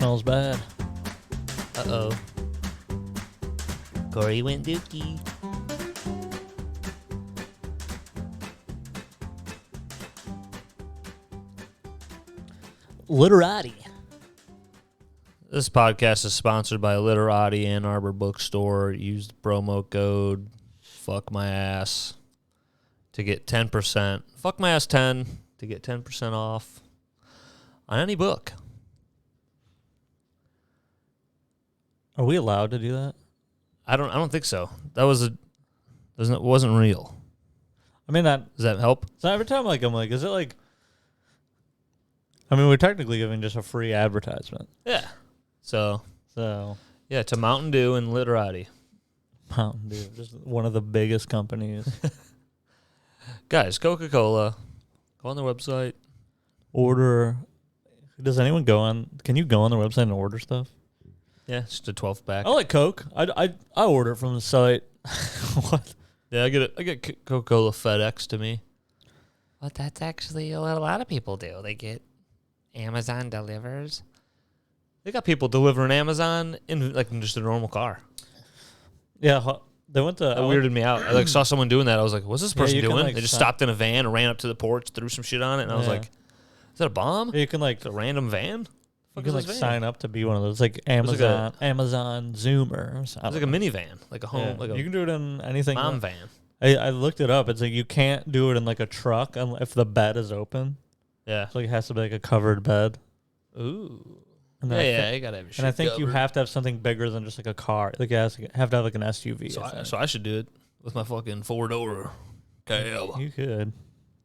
smells bad. Uh-oh. Corey went dookie. Literati. This podcast is sponsored by Literati Ann Arbor Bookstore. Use the promo code FUCKMYASS to get 10%. Fuck my ass 10 to get 10% off on any book. Are we allowed to do that? I don't think so. That wasn't real. I mean, Does that help? so every time I'm like, is it like? I mean, we're technically giving just a free advertisement. Yeah. So yeah, to Mountain Dew and Literati. Mountain Dew, just one of the biggest companies. Guys, Coca-Cola. Go on their website. Order. Does anyone go on? Can you go on their website and order stuff? Yeah, it's just a 12-pack. I like Coke. I order from the site. What? Yeah, I get Coca-Cola FedEx to me. Well, that's actually what a lot of people do. They get Amazon delivers. They got people delivering Amazon in just a normal car. Yeah, they went to. That weirded me out. I saw someone doing that. I was like, "What's this person you can, doing?" They just stopped in a van and ran up to the porch, threw some shit on it, and I was like, "Is that a bomb? You can It's a random van? You can sign up to be one of those Amazon Zoomer. It's like a minivan, like a home. You can do it in anything. Mom van. I looked it up. It's like you can't do it in like a truck if the bed is open. Yeah. So it has to be like a covered bed. Ooh. And You gotta have your shit And I think you covered. have to have something bigger than just like a car. Like you have to have like an SUV. So I should do it with my fucking 4-door cab. You could,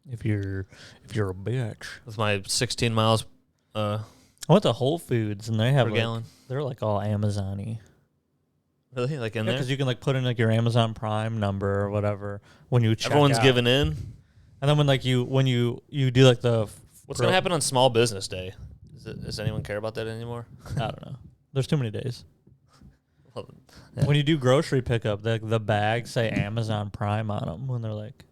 if you're a bitch. With my 16 miles I went to Whole Foods and they have per gallon. They're like all Amazon-y. Really? Like in there? Because you can like put in like your Amazon Prime number or whatever when you check Everyone's out. giving in. And then when you do like the What's gonna happen on Small Business Day? Does anyone care about that anymore? I don't know. There's too many days. Well, yeah. When you do grocery pickup, the bags say Amazon Prime on them when they're like.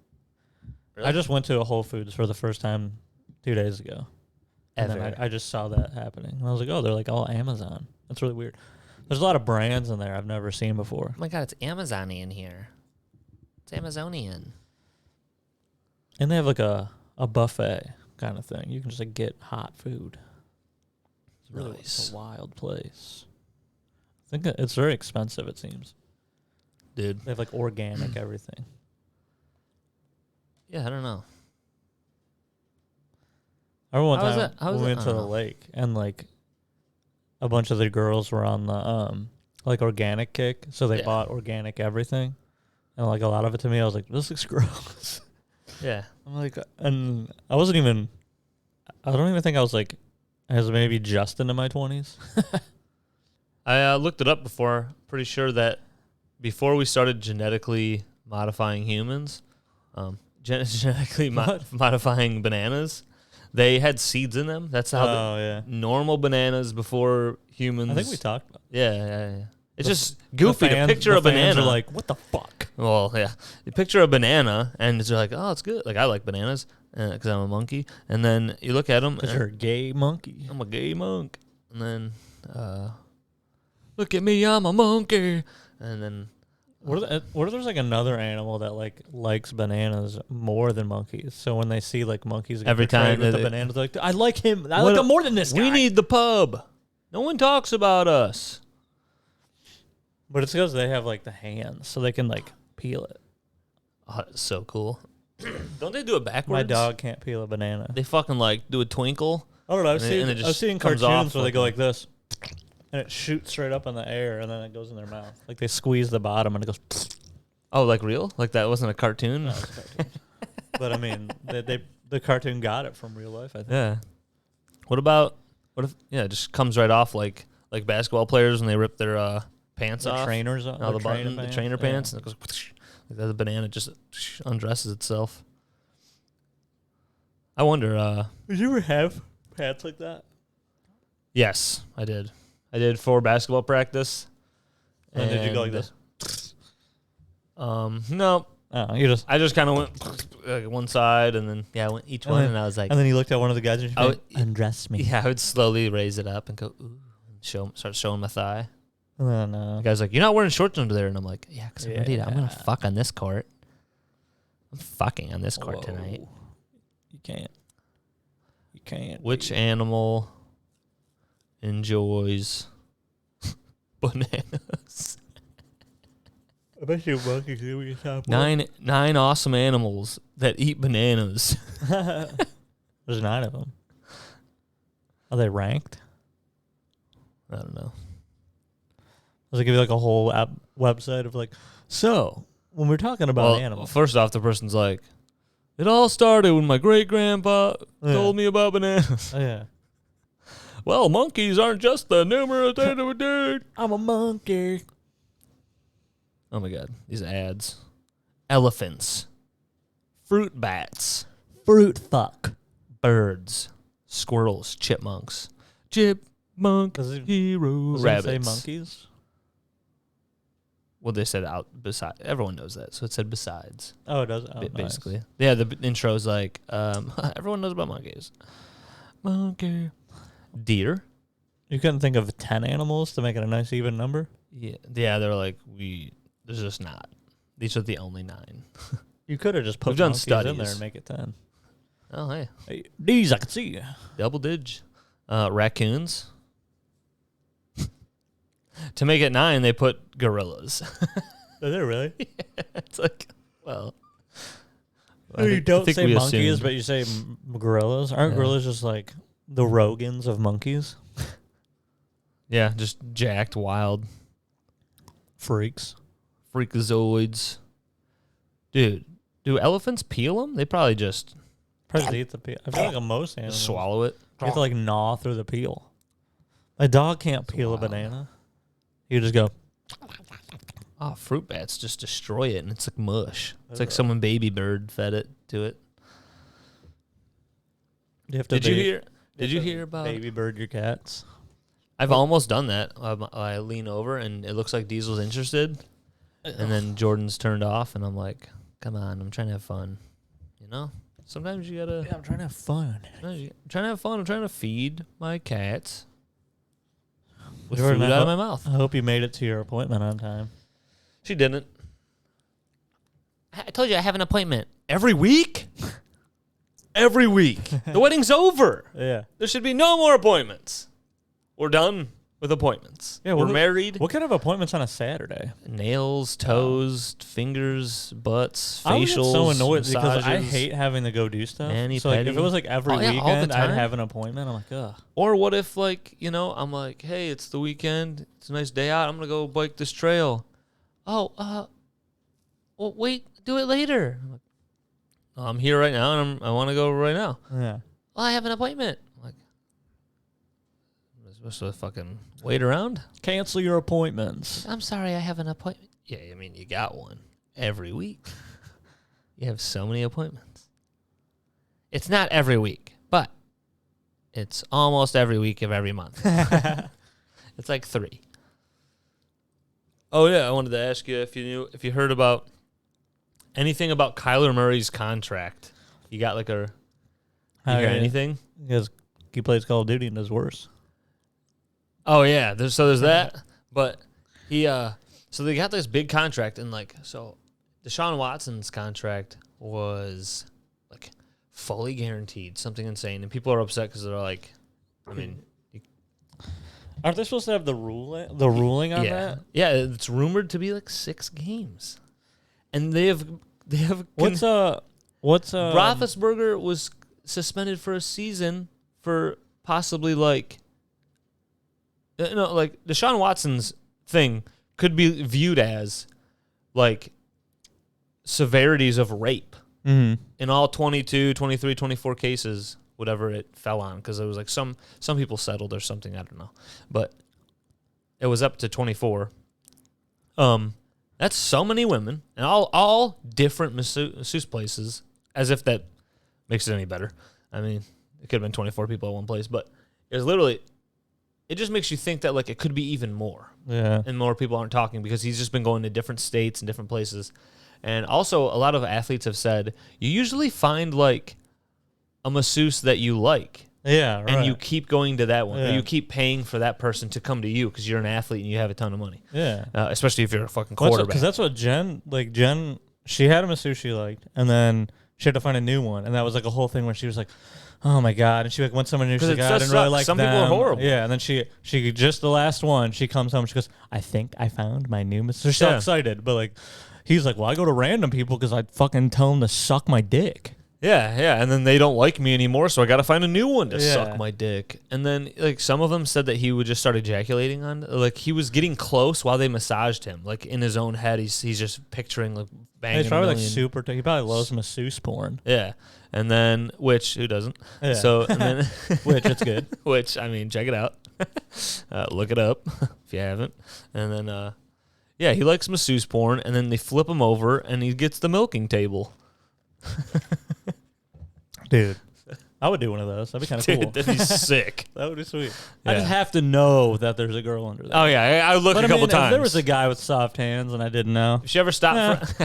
Really? I just went to a Whole Foods for the first time 2 days ago. And then I just saw that happening. And I was like, oh, they're like all Amazon. That's really weird. There's a lot of brands in there I've never seen before. Oh my God, it's Amazonian here. It's Amazonian. And they have like a buffet kind of thing. You can just like get hot food. It's really Nice. a wild place. I think it's very expensive, it seems. Dude. They have like organic everything. Yeah, I don't know. I remember one How was time it? How was we it? went I to the don't know. lake and like a bunch of the girls were on the like organic kick, so they Yeah. bought organic everything. And like a lot of it to me, I was like, this looks gross. Yeah. I'm like, and I don't even think I was like, I was maybe just into my 20s. I looked it up before. Pretty sure that before we started genetically modifying humans, genetically modifying bananas, they had seeds in them. That's how normal bananas before humans. I think we talked about it. Yeah. It's just goofy to picture a banana. Are like, what the fuck? Well, yeah. You picture a banana, and it's like, oh, it's good. Like, I like bananas because I'm a monkey. And then you look at them. Because you're a gay monkey. I'm a gay monk. And then, look at me, I'm a monkey. And then. What if there's like another animal that like likes bananas more than monkeys? So when they see like monkeys get Every time with the bananas, they're like, I like him. I like him more than this guy. We need the pub. No one talks about us. But it's because they have like the hands, so they can like peel it. Oh, that's so cool. Don't they do it backwards? My dog can't peel a banana. They fucking like do a twinkle. I don't know. and it I've seen comes cartoons off where they go like like this, and it shoots straight up in the air, and then it goes in their mouth. Like they squeeze the bottom, and it goes. Oh, like real? Like that wasn't a cartoon? No, it's cartoons. But I mean, the cartoon got it from real life. I think. Yeah. What if it just comes right off like basketball players when they rip their pants The off? trainers, The button, the trainer pants, and it goes like that. The banana just undresses itself. I wonder. Did you ever have pants like that? Yes, I did. I did for basketball practice. And did you go like this? No. Oh, I just kind of went like one side, and then I went each one, and I was like, and then you looked at one of the guys and you went, undress me. Yeah, I would slowly raise it up and go, ooh, Start showing my thigh. And then The guy's like, "You're not wearing shorts under there," and I'm like, "Yeah, because I'm ready. I'm gonna Yeah. fuck on this court. I'm fucking on this court tonight." You can't. You can't. Which animal enjoys bananas? I bet you monkeys do your top 9 awesome animals that eat bananas. There's 9 of them. Are they ranked? I don't know. Does it give you like a whole website of like, so when we're talking about animals? First off, the person's like, it all started when my great grandpa told me about bananas. Oh, yeah. Well, monkeys aren't just the numerous of a dude. I'm a monkey. Oh my god, these ads. Elephants. Fruit bats. Fruit fuck. Birds. Squirrels. Chipmunks. Chipmunk heroes. Does it say Rabbits. monkeys? Well, they said out beside. Everyone knows that, so it said besides. Oh, it does. Oh, nice. Basically, yeah. The intro's like, everyone knows about monkeys. Monkey, deer. You couldn't think of 10 animals to make it a nice even number? Yeah. They're like There's just not. These are the only 9. You could have just put We've done monkeys in there studies. and make it 10. Oh hey, These I can see. double dig. Raccoons. To make it 9, they put gorillas. Is it really? It's like, well. You don't say we monkeys, assumed. but you say gorillas. Aren't Yeah. gorillas just like the Rogans of monkeys? Yeah, just jacked, wild Freaks. freakazoids. Dude, do elephants peel them? They probably just Probably eat the peel. I feel like most animals swallow it. you have to like gnaw through the peel. My dog can't peel a wild. banana. You just go. Oh, fruit bats just destroy it, and it's like mush. It's like someone baby bird fed it to it. You have to Did you hear about? baby bird your cats? I've almost done that. I lean over, and it looks like Diesel's interested, and then Jordan's turned off, and I'm like, "Come on, I'm trying to have fun." You know, sometimes you gotta. Yeah, I'm trying to have fun. I'm trying to have fun. I'm trying to feed my cats with Jordan, food I out of hope- my mouth. I hope you made it to your appointment on time. She didn't. I told you I have an appointment every week. Every week. The wedding's over. Yeah. There should be no more appointments. We're done with appointments. Yeah, We're what- married. What kind of appointments on a Saturday? Nails, toes, fingers, butts, I would facials. get so annoyed because I massages. hate having to go do stuff. Mani-pedi. So like, if it was like every Oh, yeah, all the weekend, I'd time. have an appointment. I'm like, ugh. Or what if, like, you know, I'm like, hey, it's the weekend. It's a nice day out. I'm going to go bike this trail. Oh, well, wait, do it later. I'm like, I'm here right now, and I want to go right now. Yeah. Well, I have an appointment. I'm like, am I supposed to fucking wait around? Cancel your appointments. I'm sorry, I have an appointment. Yeah, I mean, you got one every week. You have so many appointments. It's not every week, but it's almost every week of every month. It's like 3. Oh yeah, I wanted to ask you if you heard about anything about Kyler Murray's contract. You got like you hear anything? Because he plays Call of Duty and does worse. Oh yeah, there's that. But he so they got this big contract, and like, so Deshaun Watson's contract was like fully guaranteed, something insane, and people are upset because they're like, I mean, Aren't they supposed to have the ruling on that? Yeah, it's rumored to be like 6 games, and they have What's Roethlisberger was suspended for a season for possibly like Deshaun Watson's thing could be viewed as like severities of rape in all 22, 23, 24 cases, whatever it fell on, because it was like some people settled or something, I don't know, but it was up to 24. That's so many women, and all different masseuse places, as if that makes it any better. I mean, it could have been 24 people at one place, but it was literally, it just makes you think that like it could be even more. Yeah. And more people aren't talking because he's just been going to different states and different places. And also, a lot of athletes have said, you usually find like a masseuse that you like. Yeah, right. And you keep going to that one. Yeah. Or you keep paying for that person to come to you because you're an athlete and you have a ton of money. Yeah. Especially if you're a fucking quarterback. Because that's what Jen, she had a masseuse she liked, and then she had to find a new one. And that was like a whole thing where she was like, oh my God. And she like went someone new. She's like, I didn't really like some them. people are horrible. Yeah. And then she just the last one, she comes home, she goes, I think I found my new masseuse. She's so excited. But like, he's like, well, I go to random people because I fucking tell them to suck my dick. Yeah, and then they don't like me anymore, so I got to find a new one to suck my dick. And then, like, some of them said that he would just start ejaculating on, like, he was getting close while they massaged him. Like, in his own head, he's just picturing, like, banging. He's probably, like, super, he probably loves masseuse porn. Yeah, and then, which, who doesn't? Yeah. So, and then, which, it's good. Which, I mean, check it out. Look it up if you haven't. And then, yeah, he likes masseuse porn, and then they flip him over, and he gets the milking table. Dude, I would do one of those. That'd be kind of cool. That'd be sick. That would be sweet. Yeah. I just have to know that there's a girl under there. Oh yeah, I looked a couple times. If there was a guy with soft hands and I didn't know, if she ever stopped,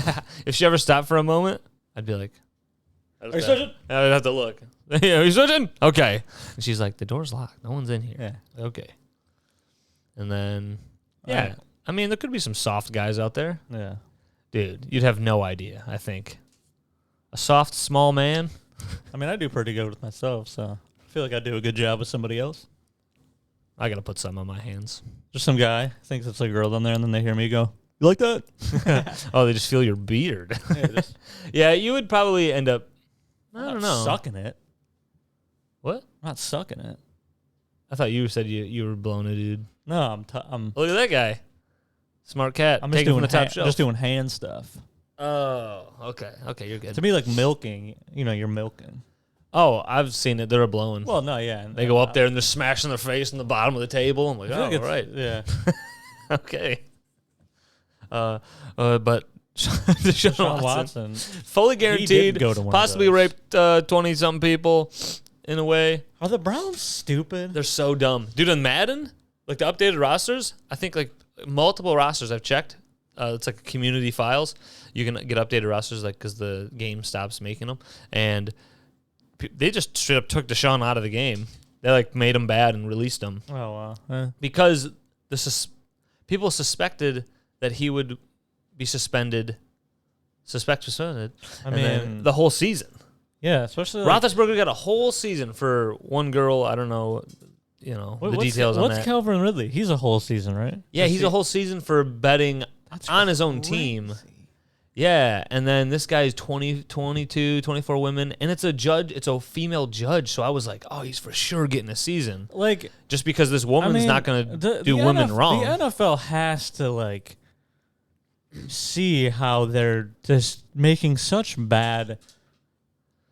if she ever stopped for a moment, I'd be like, "Are you switching?" I'd have to look. Yeah, are you switching? Okay. And she's like, "The door's locked. No one's in here." Yeah. Okay. And then, yeah, right. I mean, there could be some soft guys out there. Yeah. Dude, you'd have no idea. I think a soft, small man. I mean, I do pretty good with myself, so I feel like I do a good job with somebody else. I gotta put some on my hands. Just some guy thinks it's a girl down there, and then they hear me go, "You like that?" Oh, they just feel your beard. Yeah, you would probably end up. I don't know. Sucking it. What? I'm not sucking it. I thought you said you were blowing a dude. No, I'm. Look at that guy. Smart cat. I'm just doing doing the top shelf. just doing hand stuff. Oh, okay. Okay, you're good. To me, like milking, you're milking. Oh, I've seen it. They're blowing. Well, no, yeah. They go up there and they're smashing their face on the bottom of the table. I'm like, oh, like all right. Yeah. Okay. But Deshaun Watson, fully guaranteed, go to one possibly of those. raped 20-something people in a way. Are the Browns stupid? They're so dumb. Dude, in Madden, like the updated rosters, I think like multiple rosters I've checked. It's like community files. You can get updated rosters like because the game stops making them. And they just straight up took Deshaun out of the game. They like made him bad and released him. Oh, wow. Because people suspected that he would be suspended. Suspended. I mean, the whole season. Yeah, especially Roethlisberger got a whole season for one girl. I don't know, the details on that. What's Calvin Ridley? He's a whole season, right? Yeah, he's a whole season for betting on his own team. Yeah, and then this guy's 20, 22, 24 women, and it's a female judge, so I was like, oh, he's for sure getting a season. Like, just because this woman's not going to do women wrong. The NFL has to, see how they're just making such bad,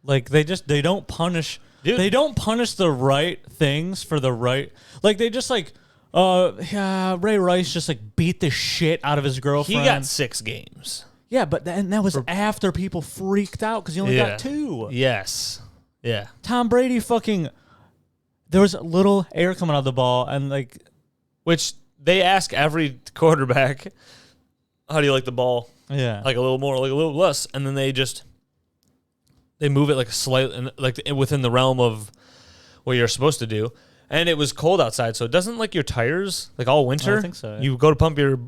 they don't punish, they don't punish the right things for the right, they just, Ray Rice just, beat the shit out of his girlfriend. He got 6 games. Yeah, but that was after people freaked out because he only got 2. Yes. Yeah. Tom Brady there was a little air coming out of the ball and which they ask every quarterback, how do you like the ball? Yeah. Like a little more, like a little less. And then they move it slightly, within the realm of what you're supposed to do. And it was cold outside, so it doesn't your tires, all winter. I think so. Yeah. You go to pump your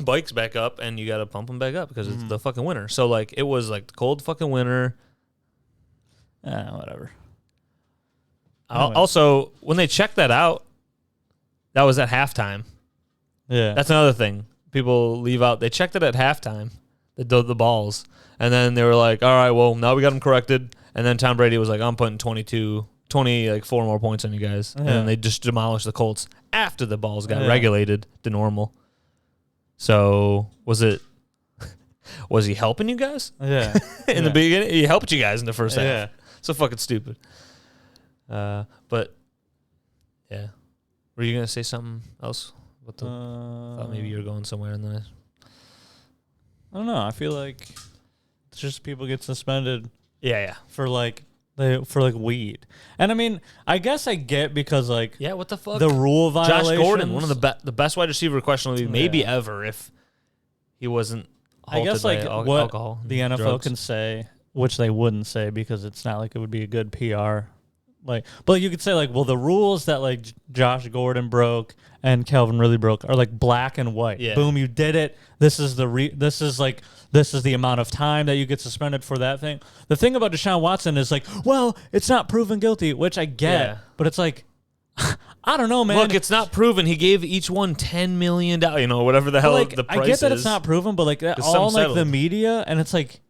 bikes back up, and you got to pump them back up because it's the fucking winter. So, it was, the cold fucking winter. Whatever. Also, when they checked that out, that was at halftime. Yeah. That's another thing. People leave out. They checked it at halftime, the balls. And then they were like, all right, well, now we got them corrected. And then Tom Brady was like, I'm putting 4 more points on you guys. Yeah. And then they just demolished the Colts after the balls got regulated to normal. So was he helping you guys? Yeah. In the beginning? He helped you guys in the first half. Yeah. So fucking stupid. But yeah. Were you gonna say something else? Thought maybe you were going somewhere in the I don't know. I feel like it's just people get suspended. Yeah. For weed. And I mean, I guess I get because what the fuck? The rule violations. Josh Gordon, one of the best wide receiver questionably maybe ever if he wasn't halted I guess by what alcohol the NFL drugs. can say, which they wouldn't say because it's not like it would be a good PR Like, but you could say like, well, the rules that like Josh Gordon broke and Calvin Ridley broke are like black and white. Yeah. Boom, you did it. This is the amount of time that you get suspended for that thing. The thing about Deshaun Watson is like, well, it's not proven guilty, which I get, but it's like, I don't know, man. Look, it's not proven. He gave each one $10 million, whatever the hell like, the price is. I get that it's not proven, but like all like the media, and it's like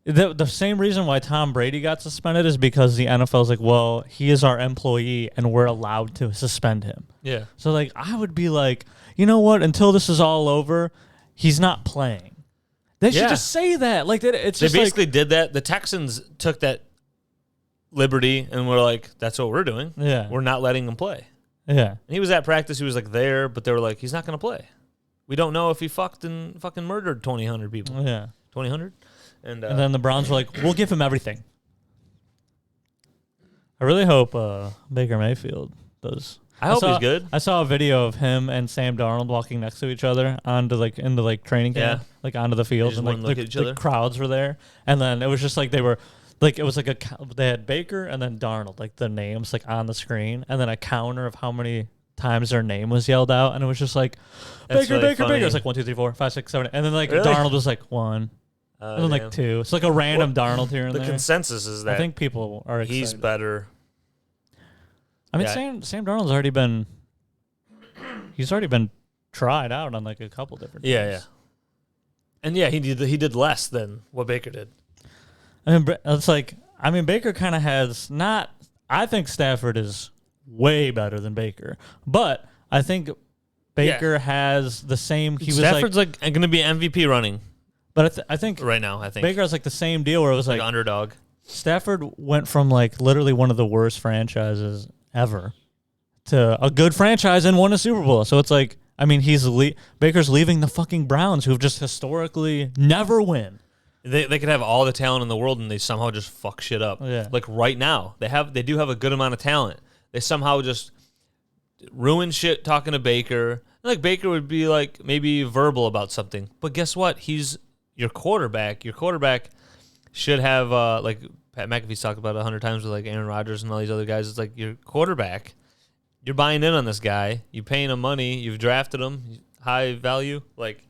the same reason why Tom Brady got suspended is because the NFL is like, well, he is our employee and we're allowed to suspend him. Yeah. So like, I would be like, you know what? Until this is all over, he's not playing. They should just say that. Like that. It's just basically did that. The Texans took that liberty and were like, that's what we're doing. Yeah. We're not letting him play. Yeah. And he was at practice. He was like there, but they were like, he's not going to play. We don't know if he fucking murdered 2,000 people. Yeah. 2,000. And then the Browns were like, we'll give him everything. I really hope Baker Mayfield does. I hope he's good. I saw a video of him and Sam Darnold walking next to each other into training camp, like onto the field, and like the crowds were there, and then it was just like they were. Like it was like they had Baker and then Darnold, like the names like on the screen, and then a counter of how many times their name was yelled out, and it was just like Baker, really Baker, Baker. It was like 1, 2, 3, 4, 5, 6, 7, and then like Darnold was like 1, and then like 2. It's like a random Darnold here and there. The consensus is that I think people are excited. He's better. I mean, Sam Darnold's already been tried out on like a couple different teams. Yeah. And he did less than what Baker did. I mean, it's like, Baker kind of has not. I think Stafford is way better than Baker, but I think Baker has the same. Stafford's like going to be MVP running, but I think right now Baker has like the same deal where it was like underdog. Stafford went from like literally one of the worst franchises ever to a good franchise and won a Super Bowl. So it's like, Baker's leaving the fucking Browns, who've just historically never win. They could have all the talent in the world and they somehow just fuck shit up. Yeah. Like right now, they do have a good amount of talent. They somehow just ruin shit talking to Baker. Like Baker would be like maybe verbal about something, but guess what? He's your quarterback. Your quarterback should have like Pat McAfee's talked about 100 times with like Aaron Rodgers and all these other guys. It's like your quarterback. You're buying in on this guy. You're paying him money. You've drafted him, high value. Like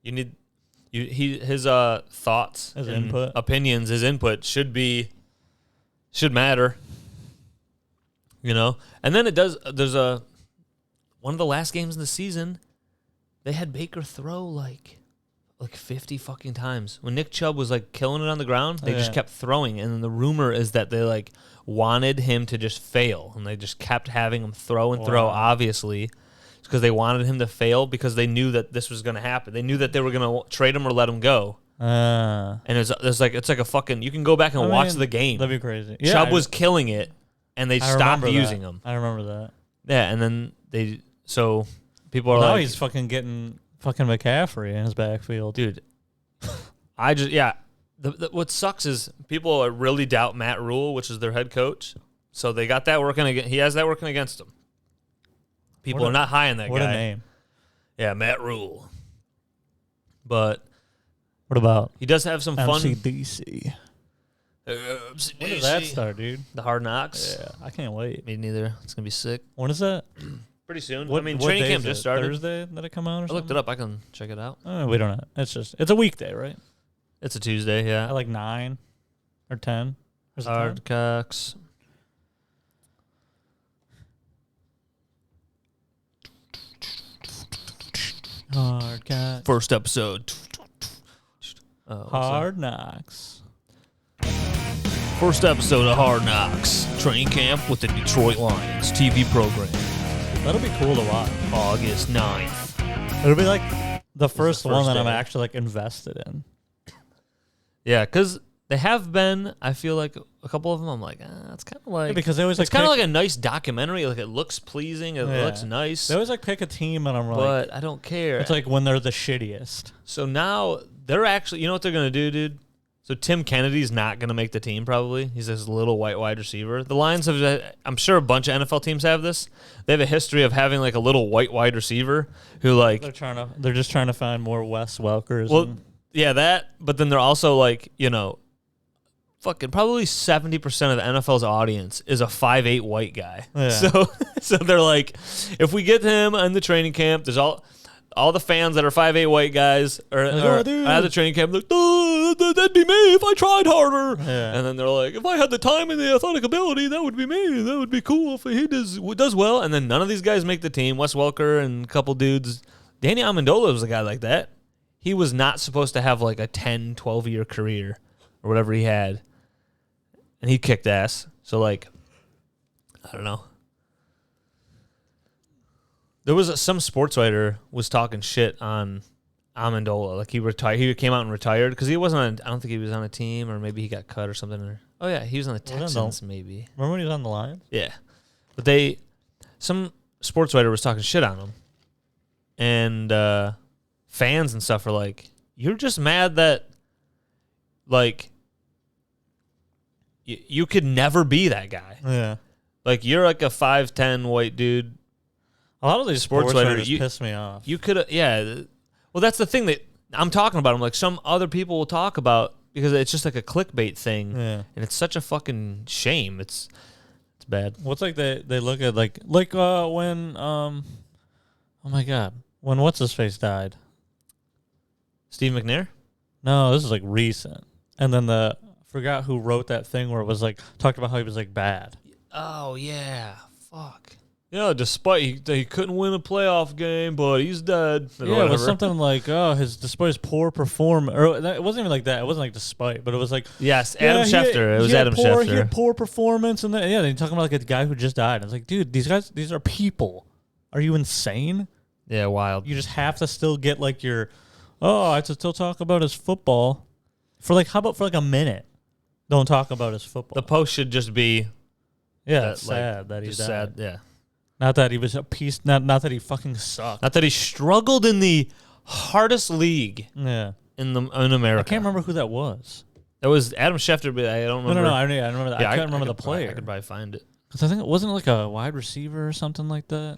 you need. His thoughts, his input, opinions, his input should matter, And then it does. There's one of the last games in the season, they had Baker throw like 50 fucking times. When Nick Chubb was like killing it on the ground, they just kept throwing, and then the rumor is that they like wanted him to just fail, and they just kept having him throw and throw. Obviously. Because they wanted him to fail because they knew that this was going to happen. They knew that they were going to trade him or let him go. And it's like a fucking. You can go back and watch the game. That'd be crazy. Yeah, Chubb was killing it, and they stopped using him. I remember that. Yeah, and then people are now like, he's fucking getting fucking McCaffrey in his backfield, dude. What sucks is people really doubt Matt Rule, which is their head coach. So they got that working against. He has that working against him. People are not high on that guy. What a name. Yeah, Matt Rule. But what about he does have some fun. MCDC. When does that start, dude? The Hard Knocks. Yeah, I can't wait. Me neither. It's gonna be sick. When is that? Pretty soon. Training camp just started. Thursday that it come out or something? I looked it up. I can check it out. We don't know. It's a weekday, right? It's a Tuesday, yeah. At like 9 or 10. Hard Knocks. Hard Knocks. First episode. Hard Knocks. First episode of Hard Knocks. Training camp with the Detroit Lions TV program. That'll be cool to watch. August 9th. It'll be like the first one that I'm actually like invested in. Yeah, because they have been, I feel like a couple of them, I'm like, it's kind of like, because they always it's kind of like a nice documentary. Like it looks pleasing, it looks nice. They always like pick a team, and I'm like, but I don't care. It's like when they're the shittiest. So now they're actually, you know what they're gonna do, dude? So Tim Kennedy's not gonna make the team probably. He's this little white wide receiver. The Lions have, I'm sure a bunch of NFL teams have this. They have a history of having like a little white wide receiver who like they're just trying to find more Wes Welkers. Well, yeah, that. But then they're also like, fucking probably 70% of the NFL's audience is a 5'8" white guy. Yeah. So they're like, if we get him in the training camp, there's all the fans that are 5'8" white guys are at the training camp, like, oh, that'd be me if I tried harder. Yeah. And then they're like, if I had the time and the athletic ability, that would be me. That would be cool if he does well. And then none of these guys make the team. Wes Welker and a couple dudes. Danny Amendola was a guy like that. He was not supposed to have like a 10, 12-year career or whatever he had. And he kicked ass. So, like, I don't know. There was some sports writer was talking shit on Amendola. Like, he retired. He came out and retired because he wasn't I don't think he was on a team, or maybe he got cut or something. Oh, yeah, he was on the Texans, maybe. Remember when he was on the Lions? Yeah. But some sports writer was talking shit on him. And fans and stuff are like, you're just mad that, like, you could never be that guy. Yeah. Like, you're like a 5'10" white dude. A lot of these sports writers piss me off. You could, yeah. Well, that's the thing that I'm talking about. I'm like, some other people will talk about because it's just like a clickbait thing. Yeah. And it's such a fucking shame. It's bad. What's like they look at like when oh my God, when what's his face died? Steve McNair? No, this is like recent. And then forgot who wrote that thing where it was like talked about how he was like bad. Oh yeah, fuck. Yeah, despite he couldn't win a playoff game, but he's dead. Yeah, it was something like, despite his poor performance, or it wasn't even like that. It wasn't like despite, but it was like, yes, Adam Schefter. It was Adam Schefter. He had poor performance, and then they're talking about like a guy who just died. I was like, dude, these are people. Are you insane? Yeah, wild. You just have to still get like I have to still talk about his football for like, how about for like a minute? Don't talk about his football. The post should just be, it's sad that he died. Sad, yeah. Not that he was a piece. Not that he fucking sucked. Not that he struggled in the hardest league. Yeah. In America. I can't remember who that was. That was Adam Schefter, but I don't remember. No. I remember that. I can't remember the player. I could probably find it. Because I think it wasn't like a wide receiver or something like that.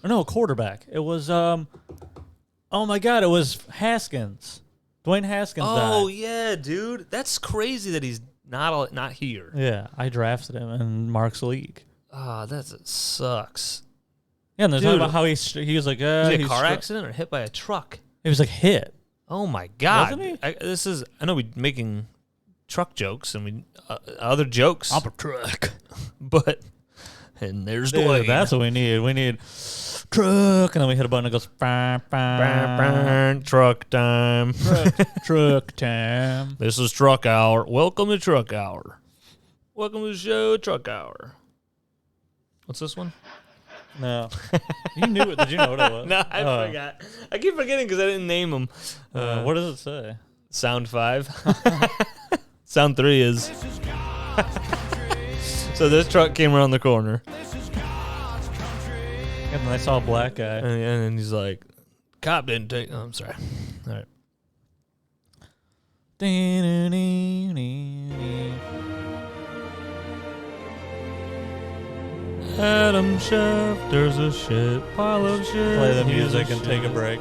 Or no, a quarterback. It was oh my God, it was Haskins. Dwayne Haskins died. Oh yeah, dude. That's crazy that he's not here. Yeah, I drafted him in Mark's league. Oh, that sucks. Yeah, and they're talking about how he was like, was he a car accident or hit by a truck? He was like hit. Oh my God! Wasn't he? I know we're making truck jokes and we other jokes. I'm a truck, and there's Dwayne. That's what we need. We need truck, and then we hit a button that goes bah, bah, bah. Truck time. Truck time. This is Truck Hour. Welcome to Truck Hour. Welcome to the show, Truck Hour. What's this one? No. You knew it. Did you know what it was? No, I forgot. I keep forgetting because I didn't name them. What does it say? Sound 5. Sound 3 is. So this truck came around the corner. And then I saw a black guy. And then he's like, cop didn't take... Oh, I'm sorry. All right. Adam Schefter's a shit pile of shit. Play the music and take a break.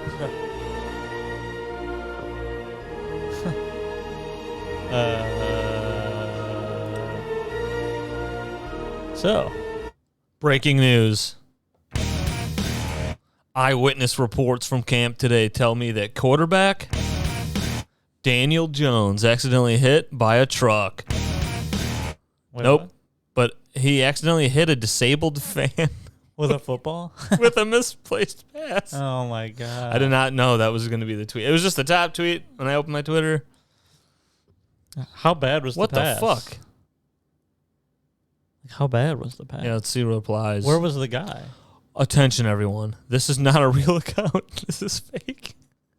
So, breaking news. Eyewitness reports from camp today tell me that quarterback Daniel Jones accidentally hit by a truck. Wait, nope. What? But he accidentally hit a disabled fan. With a football? With a misplaced pass. Oh, my God. I did not know that was going to be the tweet. It was just the top tweet when I opened my Twitter. How bad was the pass? What the fuck? How bad was the pass? Yeah, let's see replies. Where was the guy? Attention, everyone. This is not a real account. This is fake.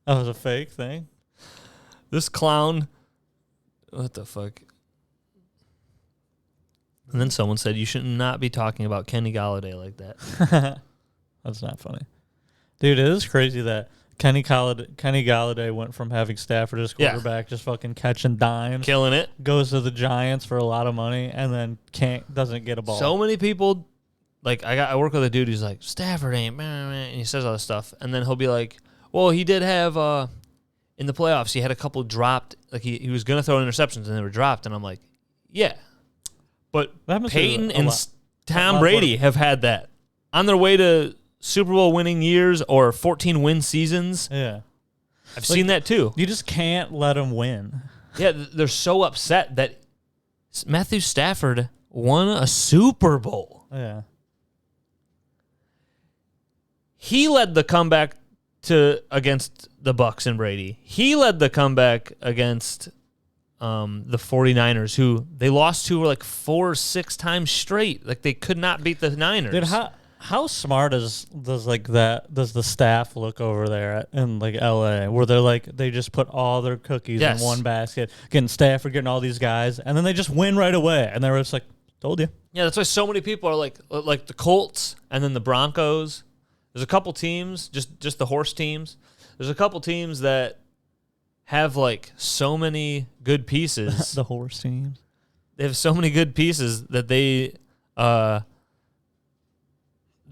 Oh, it was a fake thing? This clown. What the fuck? And then someone said, you should not be talking about Kenny Golladay like that. That's not funny. Dude, it is crazy that Kenny Golladay went from having Stafford as quarterback, just fucking catching dimes. Killing it. Goes to the Giants for a lot of money, and then doesn't get a ball. So many people, like, I work with a dude who's like, Stafford ain't, and he says all this stuff. And then he'll be like, well, he did have, in the playoffs, he had a couple dropped. Like he was going to throw interceptions, and they were dropped. And I'm like, yeah. But Peyton and Tom Brady have had that on their way to Super Bowl winning years or 14 win seasons. Yeah. I've seen that too. You just can't let them win. Yeah, they're so upset that Matthew Stafford won a Super Bowl. Yeah. He led the comeback against the Bucs and Brady. He led the comeback against the 49ers, who they lost to like 4 or 6 times straight. Like they could not beat the Niners. Dude, how smart does the staff look over there in like LA, where they're like they just put all their cookies in one basket, getting Stafford, getting all these guys, and then they just win right away, and they're just like, told you. Yeah, that's why so many people are like the Colts and then the Broncos. There's a couple teams, just the horse teams. There's a couple teams that have like so many good pieces. The horse teams. They have so many good pieces that they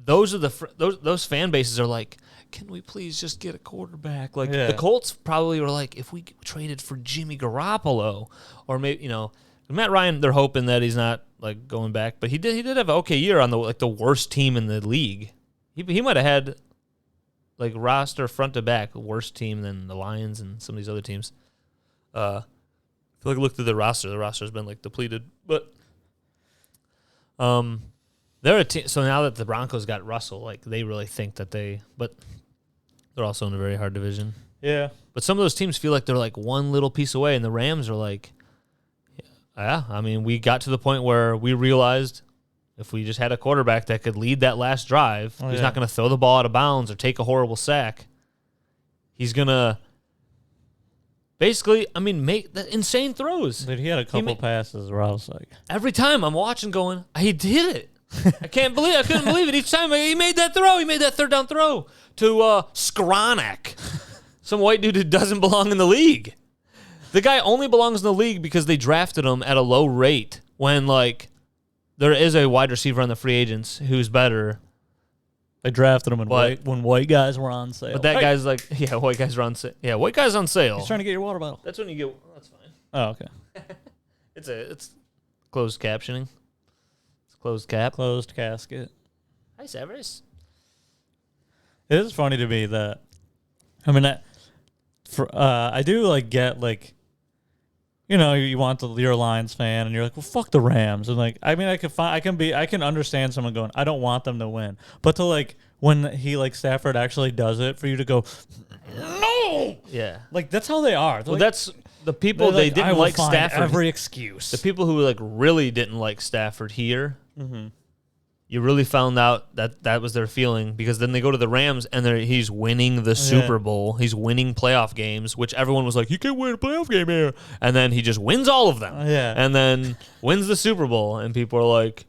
those fan bases are like, can we please just get a quarterback? Like the Colts probably were like, if we traded for Jimmy Garoppolo, or maybe Matt Ryan, they're hoping that he's not like going back, but he did have an okay year on the worst team in the league. He might have had like roster front to back worse team than the Lions and some of these other teams. I feel like look through the roster. The roster's been like depleted, but they're a team. So now that the Broncos got Russell, like they really think that but they're also in a very hard division. Yeah, but some of those teams feel like they're like one little piece away, and the Rams are like, yeah. I mean, we got to the point where we realized if we just had a quarterback that could lead that last drive, he's not going to throw the ball out of bounds or take a horrible sack. He's going to basically, make the insane throws. Dude, he had a couple passes where I was like, every time I'm watching going, he did it. I couldn't believe it. Each time he made that throw. He made that third down throw to Skronek, some white dude who doesn't belong in the league. The guy only belongs in the league because they drafted him at a low rate when, like, there is a wide receiver on the free agents who's better. They drafted him when white guys were on sale. But that guy's like, white guys are on sale. Yeah, white guys on sale. He's trying to get your water bottle. That's when you get. That's fine. Oh, okay. It's closed captioning. It's closed cap. Closed casket. Hi, Severus. It is funny to me that, I do like get like, you want you're a Lions fan and you're like, well, fuck the Rams. And like, I can understand someone going, I don't want them to win. But to like, when Stafford actually does it, for you to go, no! Yeah. Like, that's how they are. Well, that's the people they didn't like Stafford. Every excuse. The people who like really didn't like Stafford here, mm-hmm. You really found out that was their feeling, because then they go to the Rams and he's winning the Super Bowl. He's winning playoff games, which everyone was like, you can't win a playoff game here. And then he just wins all of them. And then wins the Super Bowl. And people are like,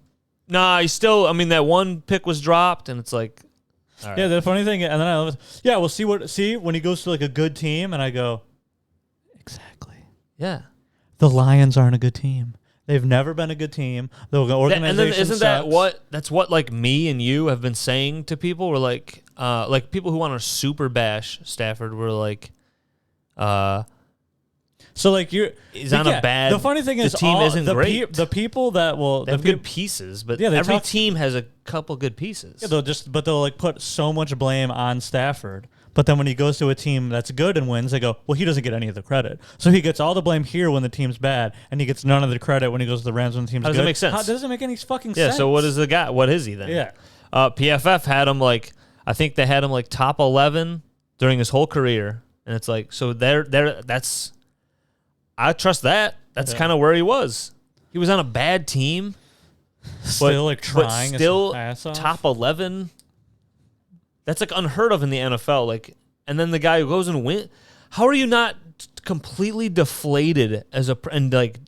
nah, he's still, that one pick was dropped. And it's like, all right. Yeah, the funny thing, and then we'll see when he goes to like a good team, and I go, exactly. Yeah. The Lions aren't a good team. They've never been a good team. The organization and then isn't sucks. That's what like me and you have been saying to people? We're like people who want to super bash Stafford were like, so like he's on a bad. The funny thing is, the team isn't great. The people that will they have good pieces, but every team has a couple good pieces. Yeah, they'll like put so much blame on Stafford. But then when he goes to a team that's good and wins, they go, well, he doesn't get any of the credit. So he gets all the blame here when the team's bad, and he gets none of the credit when he goes to the Rams when the team's good. How does that make sense? How does it make any fucking sense? sense? So what is the guy? What is he then? Yeah. PFF had him like, I think they had him like top 11 during his whole career. And it's like, so that's, I trust that. That's kind of where he was. He was on a bad team. Still trying. But still top 11. That's like unheard of in the NFL. Like, and then the guy who goes and wins. How are you not completely deflated and like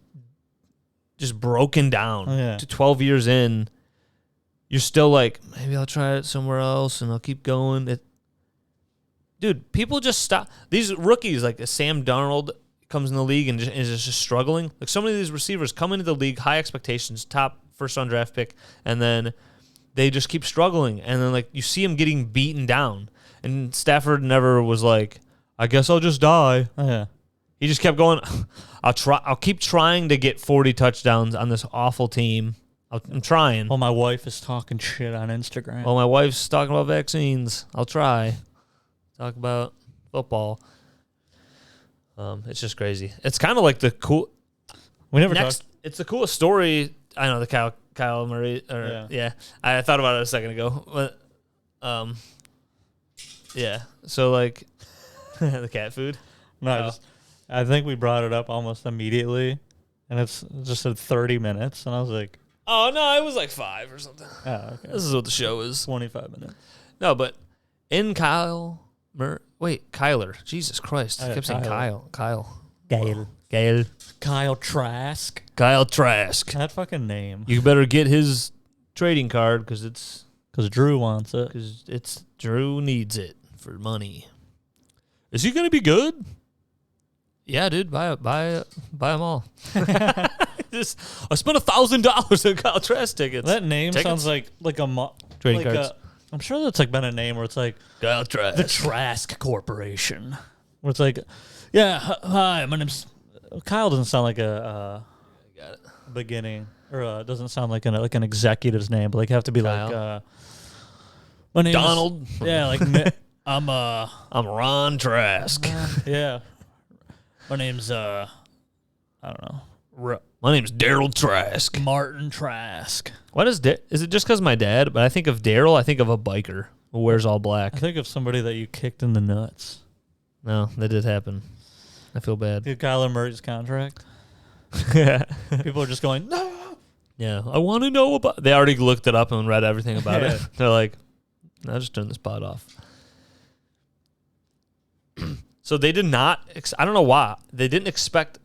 just broken down to 12 years in? You're still like, maybe I'll try it somewhere else and I'll keep going. Dude, people just stop. These rookies, like Sam Darnold, comes in the league and is just struggling. Like so many of these receivers come into the league, high expectations, top first-round draft pick, and then they just keep struggling. And then like you see them getting beaten down. And Stafford never was like, I guess I'll just die. Yeah. He just kept going. I'll keep trying to get 40 touchdowns on this awful team. I'm trying. Well, my wife is talking shit on Instagram. Well, my wife's talking about vaccines. I'll try. Talk about football. It's just crazy. It's kind of like the cool. We never talked. It's the coolest story. I know the Kyle Murray. Yeah. I thought about it a second ago. But, yeah. So like the cat food. No, I think we brought it up almost immediately, and it's just said 30 minutes, and I was like, oh no, it was like 5 or something. oh, okay. This is what the show is. 25 minutes. No, but in Kyler. Jesus Christ. I kept saying Kyle. Gail. Kyle Trask. Kyle Trask. That fucking name. You better get his trading card because Drew wants it. Because Drew needs it for money. Is he gonna be good? Yeah, dude. Buy them all. I spent $1,000 on Kyle Trask tickets. That name sounds like a trading cards. I'm sure that's like been a name where it's like Kyle Trask. The Trask Corporation. Where it's like, yeah, hi, my name's Kyle. Doesn't sound like a beginning, or doesn't sound like an executive's name, but like have to be Kyle. Like my name's Donald. Yeah, like I'm Ron Trask. Yeah, my name's I don't know. My name's Daryl Trask. Martin Trask. What is it just because my dad? But I think of Daryl, I think of a biker who wears all black. I think of somebody that you kicked in the nuts. No, that did happen. I feel bad. Dude, Kyler Murray's contract. People are just going, no. Yeah, I want to know about. They already looked it up and read everything about it. They're like, I'll just turn this pod off. So they did not. I don't know why they didn't expect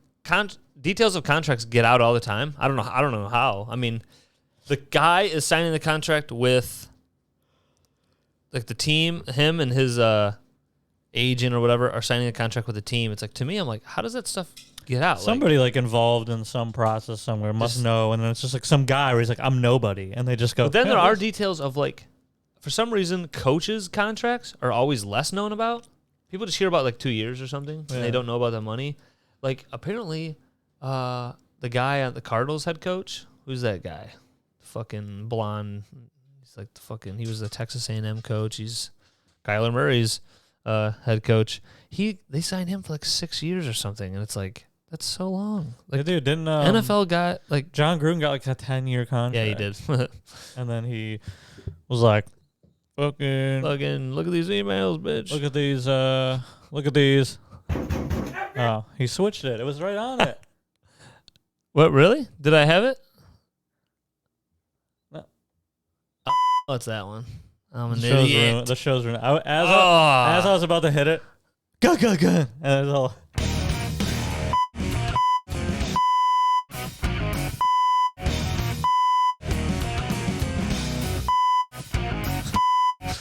details of contracts get out all the time. I don't know how. I mean, the guy is signing the contract with like the team. Him and his agent or whatever are signing a contract with the team. It's like, to me, I'm like, how does that stuff get out? Somebody like involved in some process somewhere must know, and then it's just like some guy where he's like, I'm nobody, and they just go. But then there are details of like, for some reason, coaches' contracts are always less known about. People just hear about like 2 years or something, and they don't know about the money. Like apparently, the guy at the Cardinals head coach, who's that guy? Fucking blonde. He's like he was the Texas A&M coach. He's Kyler Murray's head coach. They signed him for like 6 years or something, and it's like, that's so long. Like, dude, didn't NFL got like John Gruden got like a 10-year contract? Yeah, he did. And then he was like, fucking look at these emails, bitch. Look at these. Oh, he switched it. It was right on it. What, really? Did I have it? No. Oh, it's that one. I'm an idiot. The show's ruined. As I was about to hit it, go. And it's all.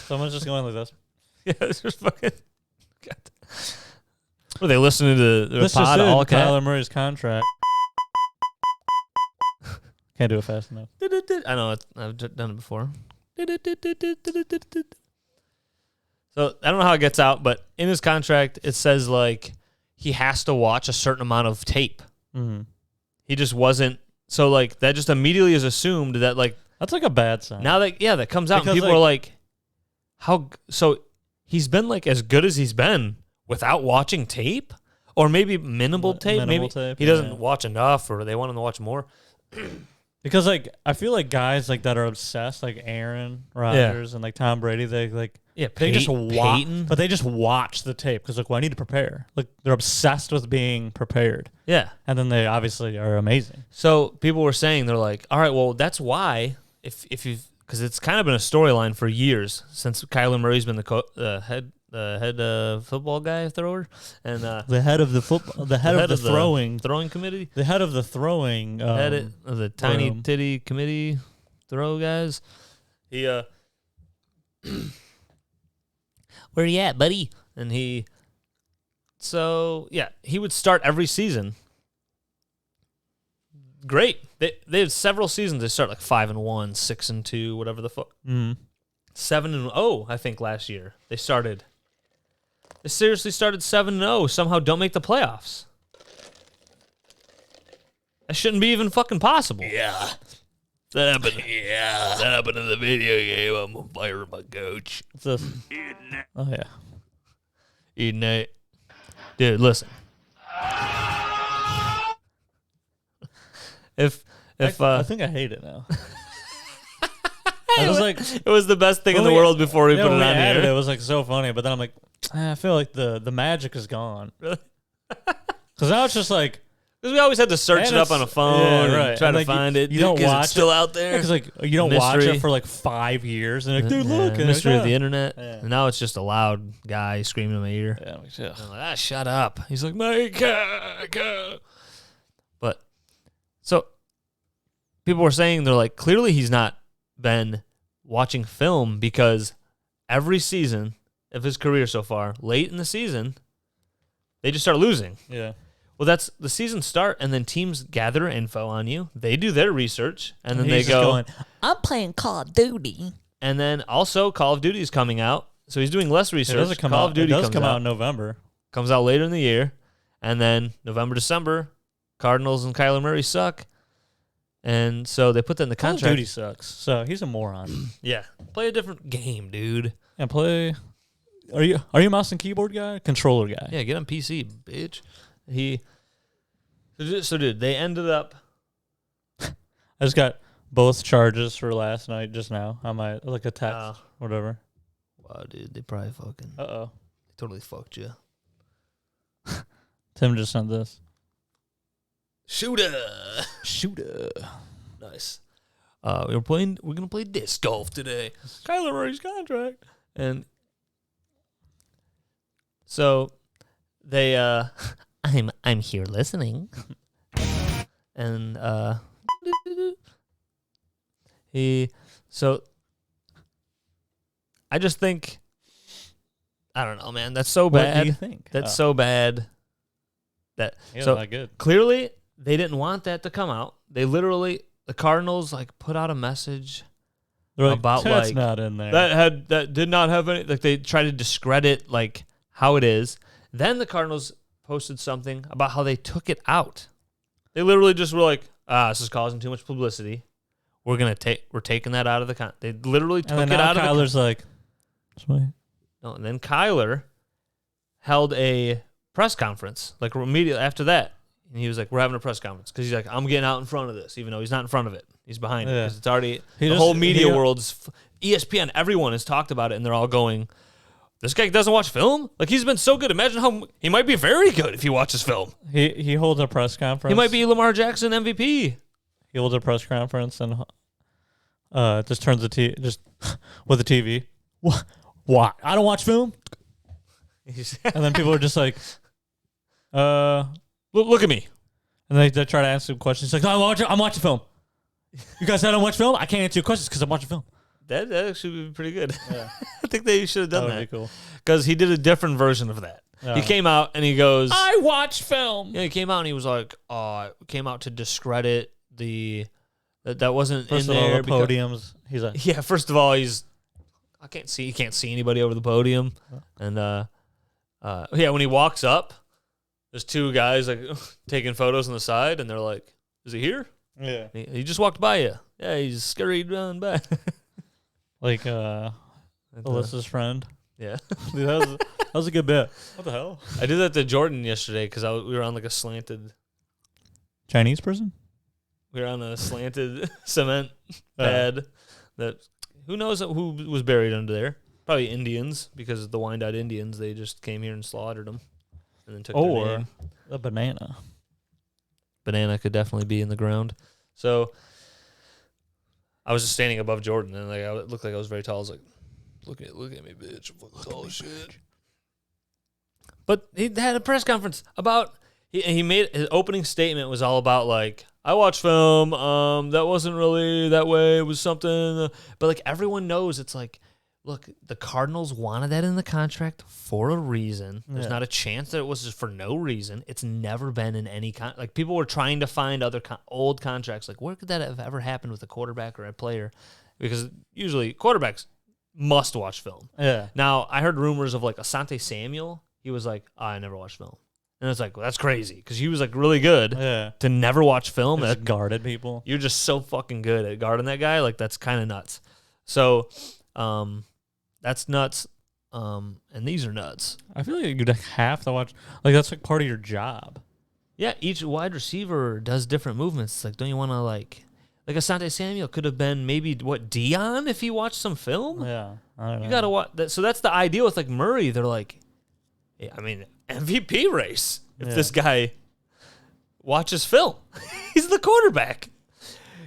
Someone's just going like this. Yeah, it's just fucking. God. Were they listening to the this pod all Kyler Murray's contract? Can't do it fast enough. I know. I've done it before. So I don't know how it gets out, but in his contract, it says like he has to watch a certain amount of tape. Mm-hmm. He just wasn't. So like that just immediately is assumed that like. That's like a bad sign. Now that comes out, because and people are like, how? So he's been like as good as he's been without watching tape, or maybe minimal tape. Maybe tape, he doesn't watch enough, or they want him to watch more. Because like I feel like guys like that are obsessed, like Aaron Rodgers and like Tom Brady, they just watch, but they just watch the tape because like, well, I need to prepare. Like they're obsessed with being prepared. Yeah, and then they obviously are amazing. So people were saying they're like, all right, well, that's why if you've, because it's kind of been a storyline for years since Kyler Murray's been the head football guy thrower, and the head of the football, the head of the throwing committee, the head of the throwing, head of the tiny titty committee throw guys. He where you at, buddy? And he would start every season. Great. They had several seasons. They start like 5-1, 6-2, whatever the fuck. 7-0, I think last year they started They seriously started 7-0, somehow don't make the playoffs. That shouldn't be even fucking possible. Yeah. That happened. Yeah. That happened in the video game. I'm gonna fire my coach. What's this? Oh yeah. Eating it. Dude, listen. I think I hate it now. I was like, it was the best thing in the world before we put it when we on added here. it was like so funny, but then I'm like, I feel like the magic is gone. Really? Because now it's just like, Because we always had to search it up on a phone and try to like, find it. You don't watch it's still out there. Because like you don't watch Mystery. it for like 5 years, and you're like, dude, look, and mystery like, of the internet. Yeah. And now it's just a loud guy screaming in my ear. Yeah, like, yeah. I'm like, shut up. He's like, Mike. But so people were saying, they're like, clearly he's not been watching film, because every season of his career so far, late in the season, they just start losing. Yeah. Well, that's the season start, and then teams gather info on you. They do their research, and then He's they just go, going, I'm playing Call of Duty. and then also Call of Duty is coming out, so he's doing less research. It doesn't come Call out. of Duty It does comes come out in November. Comes out later in the year, and then November, December, Cardinals and Kyler Murray suck, and so they put that in the Call of contract. Duty sucks. So he's a moron. Yeah, play a different game, dude. And play. Are you a mouse and keyboard guy? Controller guy? Yeah, get on PC, bitch. So dude, they ended up. I just got both charges for last night just now on my like a text, whatever. Wow, dude, they probably fucking They totally fucked you. Tim just sent this. Shooter. Nice. We're gonna play disc golf today. Kyler Murray's contract. And so they I'm here listening. And I just think, I don't know, man, that's so bad. What do you think? That's so bad. Not good. Clearly, they didn't want that to come out. They literally, the Cardinals, like, put out a message They're like, about, that's like, not in there. that did not have any, like, they tried to discredit, like, how it is. Then the Cardinals posted something about how they took it out. They literally just were like, this is causing too much publicity. We're taking that out of the They literally took and it then now out Kyler's of like, sweet. No, and then Kyler held a press conference, like immediately after that. And he was like, we're having a press conference. Because he's like, I'm getting out in front of this, even though he's not in front of it. He's behind it. Because it's already, the whole media world's, ESPN, everyone has talked about it, and they're all going, this guy doesn't watch film? Like, he's been so good. Imagine how, he might be very good if he watches film. He holds a press conference. He might be Lamar Jackson MVP. He holds a press conference and just turns the TV, just with the TV. What? I don't watch film? And then people are just like, look at me. And they try to answer questions. He's like, no, I'm watching film. You guys said I don't watch film? I can't answer your questions because I'm watching film. That actually would be pretty good. Yeah. I think they should have done That that. would be cool. Because he did a different version of that. Yeah. He came out and he goes, I watch film. Yeah, he came out and he was like, came out to discredit that wasn't First in of all, there. the podiums. He's like, Yeah, first of all, he can't see anybody over the podium. And when he walks up, there's two guys like taking photos on the side, and they're like, is he here? yeah. He just walked by you. Yeah, he's scurried around by. Like Alyssa's friend. Yeah. Dude, that was a good bit. What the hell? I did that to Jordan yesterday because we were on like a slanted. Chinese person? We were on a slanted cement pad that who knows who was buried under there. Probably Indians, because the Wyandotte Indians, they just came here and slaughtered them and then took their Or name. a banana. Banana could definitely be in the ground. So I was just standing above Jordan, and like I looked like I was very tall. I was like, look at me, bitch. I'm fucking tall as shit. But he had a press conference about he made his opening statement was all about like, I watch film. That wasn't really that way. It was something, but like everyone knows, it's like, look, the Cardinals wanted that in the contract for a reason. There's not a chance that it was just for no reason. It's never been in any like people were trying to find other old contracts. Like, where could that have ever happened with a quarterback or a player? Because usually quarterbacks must watch film. Yeah. Now I heard rumors of like Asante Samuel. he was like, I never watched film. And it's like, well, that's crazy because he was like really good Yeah. to never watch film. Just guarded people. You're just so fucking good at guarding that guy. Like, that's kind of nuts. So, that's nuts. And these are nuts. I feel like you'd have to watch. Like, that's like part of your job. Yeah, each wide receiver does different movements. It's like, don't you want to like Asante Samuel could have been maybe Dion if he watched some film? Yeah. I don't know. You got to watch that. So that's the ideal with like Murray. They're like, yeah, I mean, MVP race. If this guy watches film, he's the quarterback.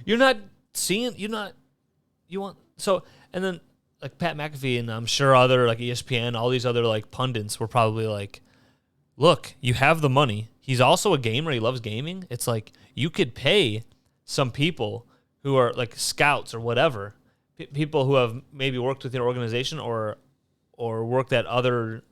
You want, and then like Pat McAfee and I'm sure other like ESPN, all these other like pundits were probably like, look, you have the money. He's also a gamer. He loves gaming. It's like you could pay some people who are like scouts or whatever, people who have maybe worked with your organization or worked at other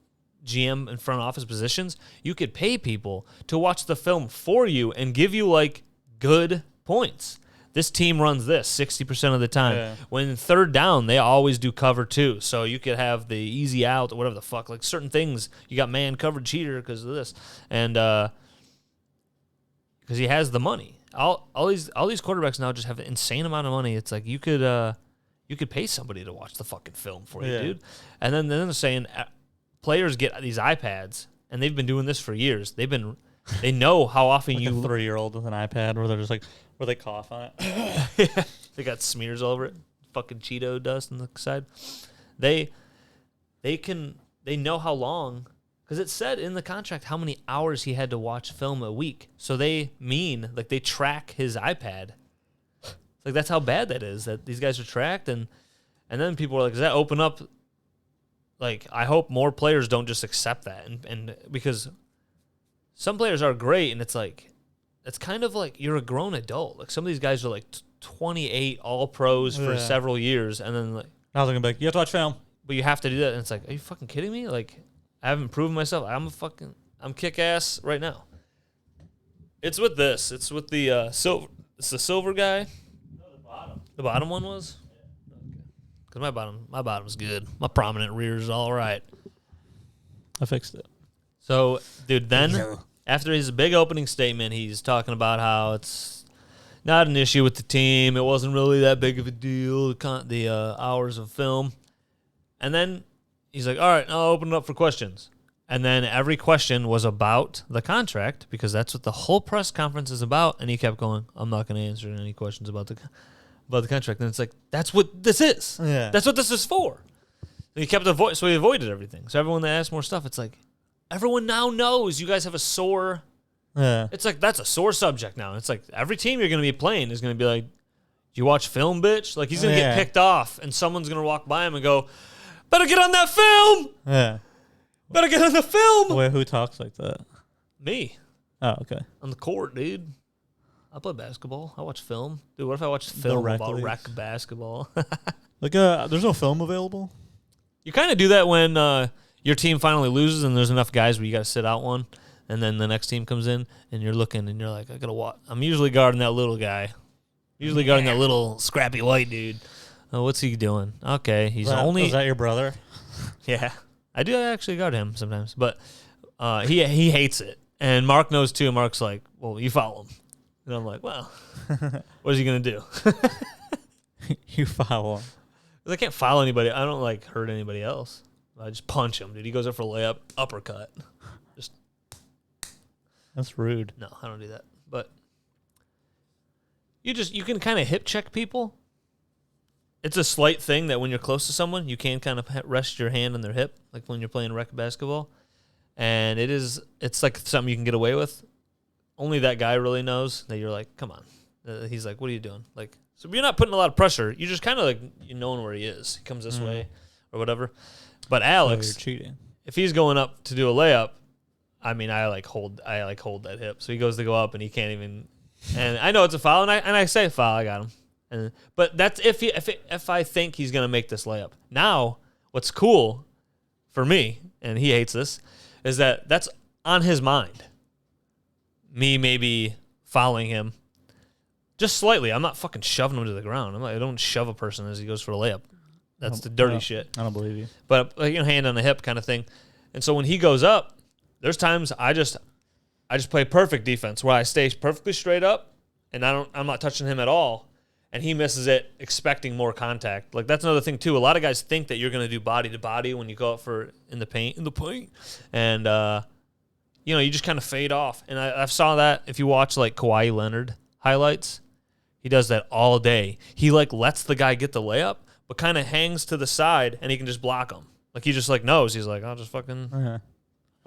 GM and front office positions. You could pay people to watch the film for you and give you like good points. This team runs this 60% of the time. Yeah. When third down, they always do cover two. So you could have the easy out or whatever the fuck. Like certain things, you got man covered cheater because of this. And because he has the money. All these quarterbacks now just have an insane amount of money. It's like you could pay somebody to watch the fucking film for you, dude. And then they're saying players get these iPads, and they've been doing this for years. They know how often like you a 3-year-old with an iPad where they're just like where they cough on it. Yeah. They got smears all over it, fucking Cheeto dust on the side. They know how long. Because it said in the contract how many hours he had to watch film a week. So they track his iPad. It's like that's how bad that is, that these guys are tracked. And then people are like, does that open up? Like, I hope more players don't just accept that. And because some players are great, and it's like, it's kind of like you're a grown adult. Like some of these guys are like 28 all pros for several years. And then like, now they're going to be like, you have to watch film. But you have to do that. And it's like, are you fucking kidding me? Like, I haven't proven myself. I'm kick-ass right now. It's with this. It's with the silver. It's the silver guy. No, the bottom. The bottom one was? Yeah. Okay. Because my bottom's good. My prominent rear is all right. I fixed it. So, dude, then after his big opening statement, he's talking about how it's not an issue with the team. It wasn't really that big of a deal, the hours of film. And then he's like, all right, I'll open it up for questions. And then every question was about the contract because that's what the whole press conference is about. And he kept going, I'm not going to answer any questions about the contract. And it's like, that's what this is. Yeah. That's what this is for. And he kept so he avoided everything. So everyone that asked more stuff, it's like, everyone now knows you guys have a sore. Yeah. It's like, that's a sore subject now. It's like every team you're going to be playing is going to be like, do you watch film, bitch? Like he's going to get picked off and someone's going to walk by him and go, better get on that film. Yeah. Better get on the film. Wait, who talks like that? Me. Oh, okay. On the court, dude. I play basketball. I watch film. Dude, what if I watch film about rec basketball? Like, there's no film available? You kind of do that when your team finally loses and there's enough guys where you got to sit out one. And then the next team comes in and you're looking and you're like, I got to watch. I'm usually guarding that little guy. Usually guarding that little scrappy white dude. Oh, what's he doing? Okay, he's only. Is that your brother? Yeah, I do actually guard him sometimes, but he hates it, and Mark knows too. Mark's like, "Well, you follow him," and I'm like, "Well, what is he gonna do?" You follow him. I can't follow anybody. I don't like hurt anybody else. I just punch him, dude. He goes up for a layup, uppercut. Just that's rude. No, I don't do that. But you can kind of hip check people. It's a slight thing that when you're close to someone, you can kind of rest your hand on their hip, like when you're playing rec basketball. And it's like something you can get away with. Only that guy really knows that you're like, come on. He's like, what are you doing? Like, so you're not putting a lot of pressure. You're just kind of like, you knowing where he is. He comes this way or whatever. But Alex, you're cheating. If he's going up to do a layup, I mean, I hold that hip. So he goes to go up and he can't even. And I know it's a foul, and I say foul. I got him. But that's if I think he's going to make this layup. Now, what's cool for me, and he hates this, is that that's on his mind. Me maybe fouling him just slightly. I'm not fucking shoving him to the ground. I don't shove a person as he goes for a layup. That's the dirty shit. I don't believe you. But hand on the hip kind of thing. And so when he goes up, there's times I just play perfect defense where I stay perfectly straight up and I'm not touching him at all. And he misses it expecting more contact. Like, that's another thing, too. A lot of guys think that you're going to do body-to-body when you go out for in the paint. And, you just kind of fade off. And I've saw that if you watch, like, Kawhi Leonard highlights. He does that all day. He, like, lets the guy get the layup, but kind of hangs to the side, and he can just block him. Like, he just, like, knows. He's like, I'll just fucking I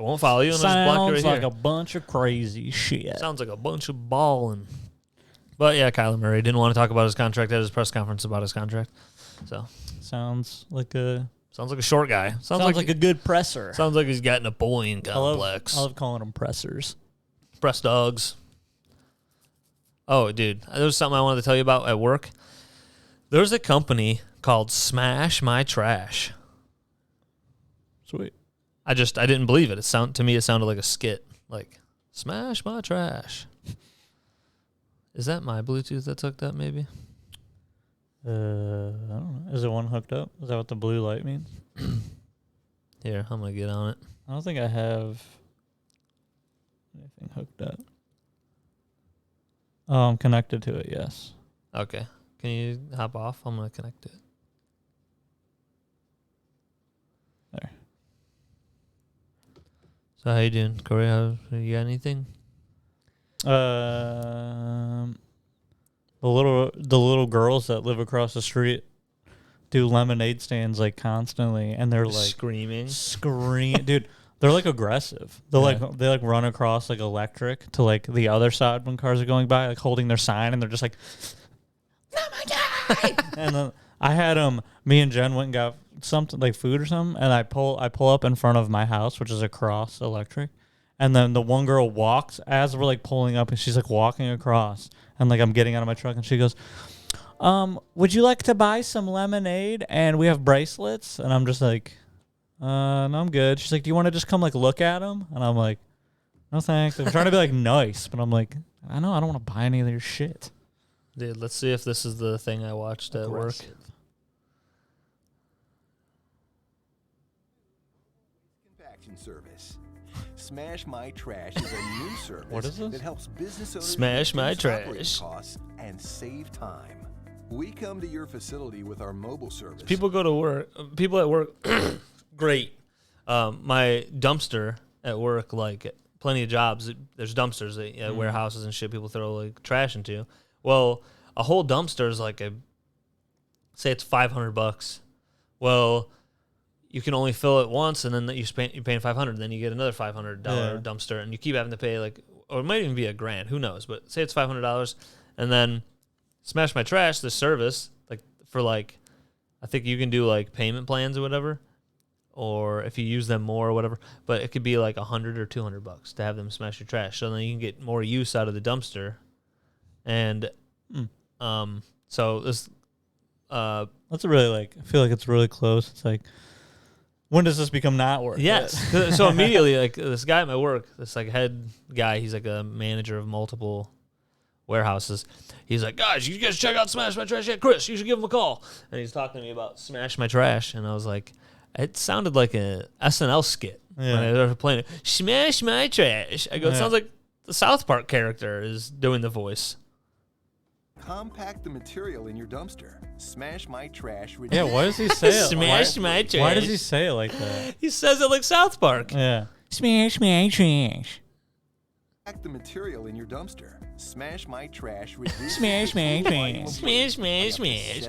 won't follow you. And I'll just block you right like here. a bunch of crazy shit. Sounds like a bunch of balling. But, yeah, Kyler Murray didn't want to talk about his contract at his press conference about his contract. So Sounds like a short guy. Sounds like a good presser. Sounds like he's got a Napoleon complex. I love calling them pressers. Press dogs. Oh, dude, there was something I wanted to tell you about at work. There's a company called Smash My Trash. Sweet. I didn't believe it. To me it sounded like a skit. Like, Smash My Trash. Is that my Bluetooth that's hooked up, maybe? I don't know. Is it one hooked up? Is that what the blue light means? Here, I'm going to get on it. I don't think I have anything hooked up. Oh, I'm connected to it, yes. Okay. Can you hop off? I'm going to connect it. There. So how you doing, Corey? You got anything? The little girls that live across the street do lemonade stands like constantly, and they're like screaming, dude. They're like aggressive. They like run across like electric to like the other side when cars are going by, like holding their sign, and they're just like, "Oh my god!" And then I had me and Jen went and got something like food or something, and I pull up in front of my house, which is across electric. And then the one girl walks as we're like pulling up, and she's like walking across, and like I'm getting out of my truck, and she goes, would you like to buy some lemonade? And we have bracelets. And I'm just like, no, I'm good. She's like, do you want to just come like look at them? And I'm like, no thanks. I'm trying to be like nice, but I'm like, I don't want to buy any of their shit. Dude, let's see if this is the thing I watched at work. Compaction service. Smash My Trash is a new service What is this? that helps business owners Smash My reduce operating Trash. costs and save time. We come to your facility with our mobile service. People go to work. People at work, great. My dumpster at work, like plenty of jobs. There's dumpsters at warehouses and shit. People throw like trash into. Well, a whole dumpster is like say it's $500. Well, you can only fill it once, and then you're paying $500. Then you get another $500 dumpster, and you keep having to pay like, or it might even be $1,000. Who knows? But say it's $500, and then Smash My Trash, the service, like for like, I think you can do like payment plans or whatever, or if you use them more or whatever. But it could be like $100 or $200 to have them smash your trash, so then you can get more use out of the dumpster. And so this That's a really like, I feel like it's really close. It's like, when does this become not worth it? Yes. So immediately, like this guy at my work, this like head guy, he's like a manager of multiple warehouses. He's like, guys, you guys check out Smash My Trash. Yeah, Chris, you should give him a call. And he's talking to me about Smash My Trash, and I was like, it sounded like a SNL skit when I was playing it. Smash My Trash. I go, it sounds like the South Park character is doing the voice. Compact the material in your dumpster. Smash My Trash. Yeah, why does he say it? Smash My Trash. Why does he say it like that? He says it like South Park. Yeah. Smash My Trash. Compact the material in your dumpster. Smash My Trash. Smash My Trash. Smash, smash, smash.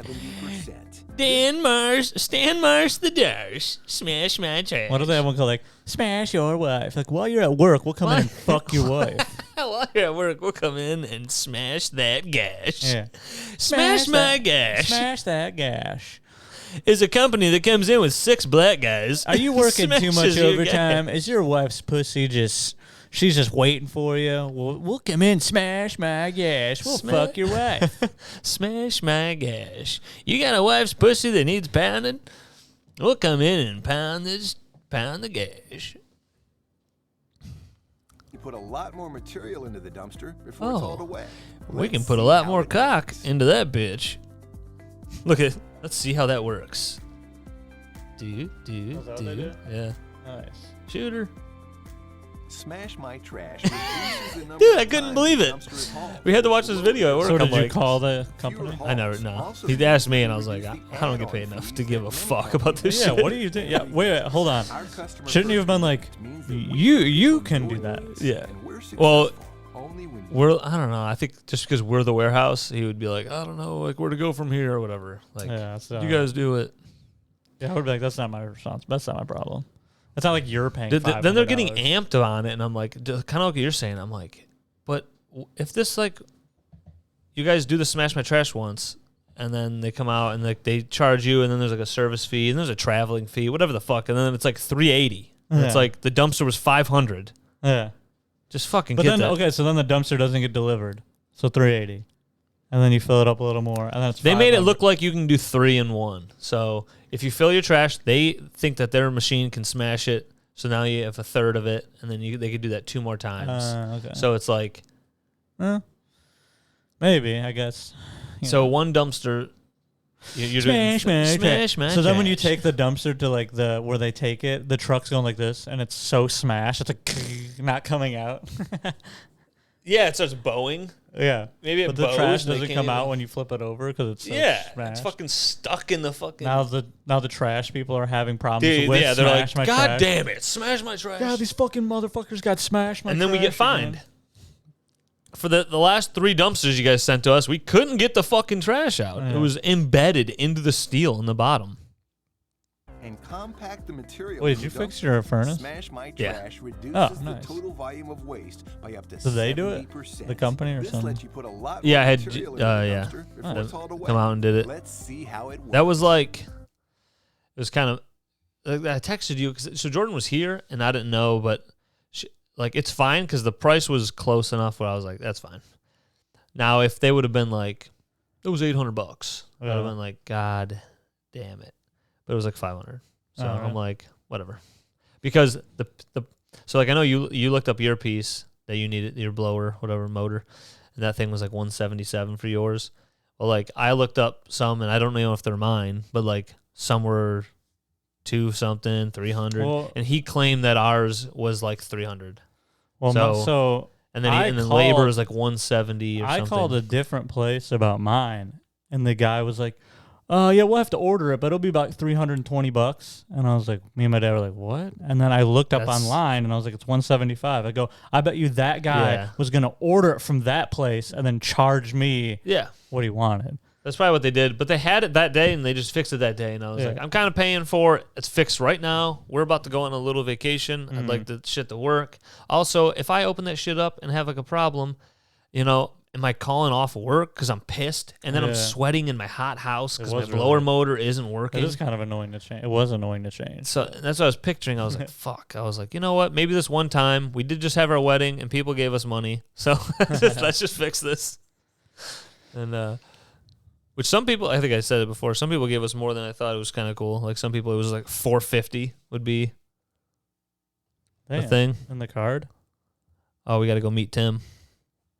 70%. Stan Marsh the Dash. Smash My Trash. What do they have one called like, smash your wife? Like, while you're at work, we'll come in and fuck your wife. While you're at work, we'll come in and smash that gash. Yeah. Smash My Gash Smash that gash. is a company that comes in with 6 black guys. Are you working too much Smashes your overtime? gash. Is your wife's pussy she's just waiting for you? We'll come in, smash my gash. We'll fuck your wife. Smash My Gash. You got a wife's pussy that needs pounding? We'll come in and pound the gash. You put a lot more material into the dumpster before it's hauled away. We can Let's put a see lot how more it cock works. into that bitch. Let's see how that works. Do. that what they do? Yeah. Nice. Shooter. Smash My Trash reduces the number Dude, of I couldn't times believe the it. dumpster is hauled. We had to watch this video at work. So I'm did you like, call the company? I never know. He asked me, and I was like, I don't get paid enough to give a fuck about this Yeah, shit. what do you think? Yeah, wait, hold on. Our customer Shouldn't you have been like, means that you can do that? Yeah. and we're Well, successful only when I don't know. I think just because we're the warehouse, he would be like, I don't know, like where to go from here or whatever. Like, Yeah, so you guys do it. Yeah, I would be like, that's not my response. That's not my problem. That's not like you're paying. Then they're getting $500. amped on it, and I'm like, kind of like what you're saying. I'm like, but if this like, you guys do the Smash My Trash once, and then they come out and like they charge you, and then there's like a service fee, and there's a traveling fee, whatever the fuck, and then it's like $380. And it's Yeah. like the dumpster was $500. Yeah, Just fucking but get then that. okay, so then the dumpster doesn't get delivered, so $380, and then you fill it up a little more, and then it's They made it 500. look like you can do 3 in 1. So if you fill your trash, they think that their machine can smash it. So now you have a third of it, and then they could do that 2 more times. Okay. So it's like, Maybe I guess. You so know. one dumpster, you're Smash, doing smash, smash. So then when you take the dumpster to like where they take it, the truck's going like this, and it's so smashed, it's like not coming out. yeah, it starts bowing. Yeah, Maybe it but the bows, trash they doesn't can't come out even- when you flip it over because it's so It's smashed. fucking stuck in the fucking. Now the trash people are having problems Dude, with yeah, they're like, Smash My God Trash. damn it, smash my trash. God, these fucking motherfuckers got smashed. And then we get fined. For the last 3 dumpsters you guys sent to us, we couldn't get the fucking trash out. Yeah. It was embedded into the steel in the bottom. and compact the material. Wait, in did you the fix dumpster. your furnace? Smash My Yeah. Trash reduces Oh, the nice. total volume of waste by up to Do they do it? 70%. The company or this something? lets you put a lot Yeah, more I had material in yeah. the dumpster before it's hauled away. Come out and did it. Let's see how it works. That was like, it was kind of, I texted you, so Jordan was here, and I didn't know, but like, it's fine, because the price was close enough where I was like, that's fine. Now, if they would have been like, it was $800, I would have Yeah. been like, God damn it. But it was like 500. So All right. I'm like, whatever. Because so like, I know you looked up your piece that you needed, your blower, whatever, motor, and that thing was like 177 for yours. Well, like, I looked up some, and I don't know if they're mine, but like, some were 2 something, 300, Well- and he claimed that ours was like 300. Well, so And then I and then labor called- was like 170 or I something. called a different place about mine, and the guy was like, yeah, we'll have to order it, but it'll be about $320. And I was like, me and my dad were like, what? And then I looked up That's- online, and I was like, it's $175. I go, I bet you that guy Yeah. was gonna order it from that place and then charge me Yeah. what he wanted. That's probably what they did. But they had it that day, and they just fixed it that day. And I was Yeah. like, I'm kind of paying for it. It's fixed right now. We're about to go on a little vacation. Mm-hmm. I'd like the shit to work. Also, if I open that shit up and have like a problem, am I calling off work because I'm pissed? And then I'm Yeah. sweating in my hot house because my was blower really- motor isn't working. It is kind of annoying to change. It was annoying to change. So that's what I was picturing. I was like, fuck. I was like, you know what? Maybe this one time we did just have our wedding and people gave us money. So let's just fix this. And, which some people, I think I said it before, some people gave us more than I thought. It was kind of cool. Like some people, it was like $450 would be the Damn. thing. In the card? Oh, we got to go meet Tim.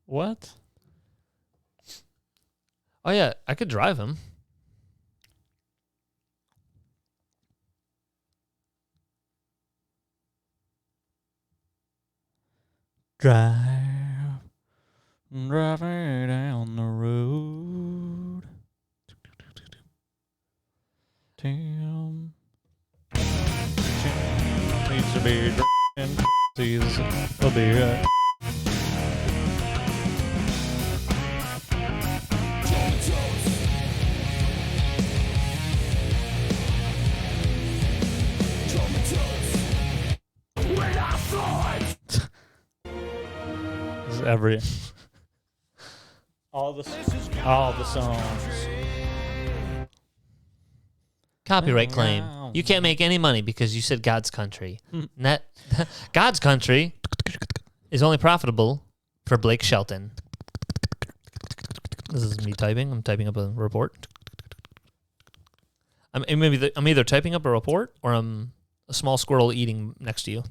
What? Oh, yeah. I could drive him. Driving down the road. Tim needs to be drinking. He'll be right. This is every all the songs. Copyright claim. You can't make any money because you said God's country. Net God's country is only profitable for Blake Shelton. This is me typing. I'm typing up a report. I'm either typing up a report or I'm a small squirrel eating next to you.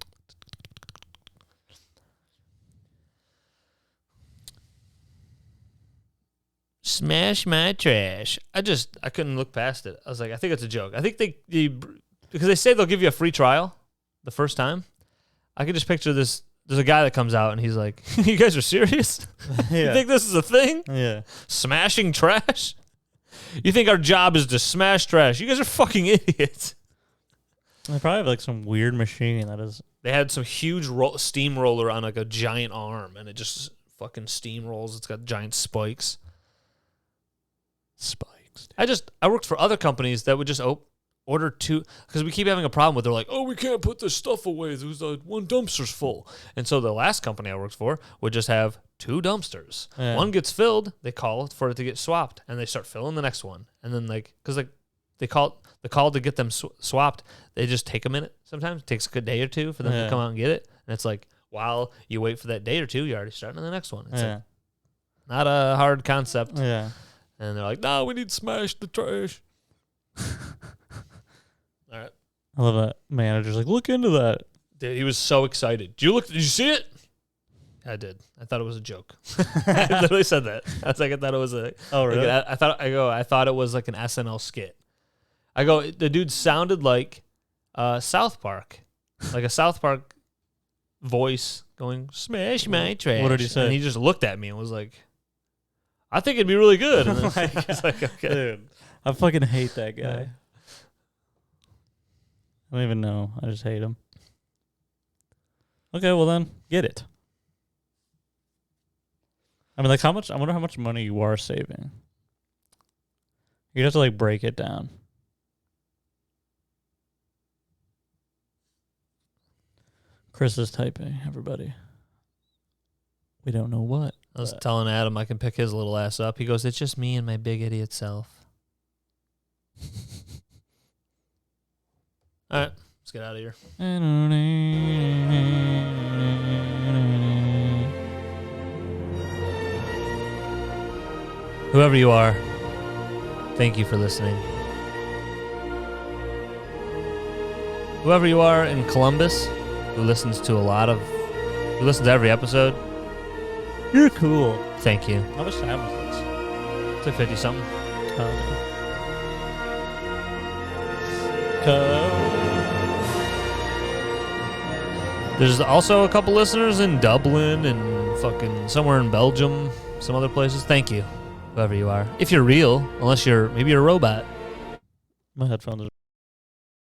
Smash my trash. I couldn't look past it. I was like, I think it's a joke. I think because they say they'll give you a free trial the first time. I could just picture this there's a guy that comes out and he's like, "You guys are serious? You think this is a thing? Yeah. Smashing trash? You think our job is to smash trash? You guys are fucking idiots." They probably have like some weird machine that is. They had some huge steamroller on like a giant arm, and it just fucking steamrolls. It's got giant spikes. Spikes. I worked for other companies that would just order two, because we keep having a problem with. They're like, "Oh, we can't put this stuff away. There's one dumpster's full." And so the last company I worked for would just have 2 dumpsters. Yeah. One gets filled, they call for it to get swapped, and they start filling the next one. And then because they call to get them swapped, they just take a minute. Sometimes it takes a good day or two for them to come out and get it. And it's like, while you wait for that day or two, you're already starting on the next one. It's like, not a hard concept. Yeah. And they're like, "No, we need to smash the trash." All right. I love that manager's like, look into that. Dude, he was so excited. Did you see it? I did. I thought it was a joke. I literally said that. I was like, I thought it was a. Oh, really? I thought it was like an SNL skit. I go, the dude sounded like South Park, like a South Park voice going, "Smash my trash." What did he say? And he just looked at me and was like, "I think it'd be really good." And then he's like, "Okay." Dude, I fucking hate that guy. Yeah. I don't even know. I just hate him. Okay, well then, get it. I mean, like, how much? I wonder how much money you are saving. You have to like break it down. Chris is typing. Everybody. We don't know what. I was telling Adam I can pick his little ass up. He goes, "It's just me and my big idiot self." All right, let's get out of here. Whoever you are, thank you for listening. Whoever you are in Columbus, who listens to every episode, You're cool. thank you. How much time was this? It's like 50 something. There's also a couple listeners in Dublin and fucking somewhere in Belgium, some other places. Thank you, whoever you are. If you're real, maybe you're a robot. My headphones are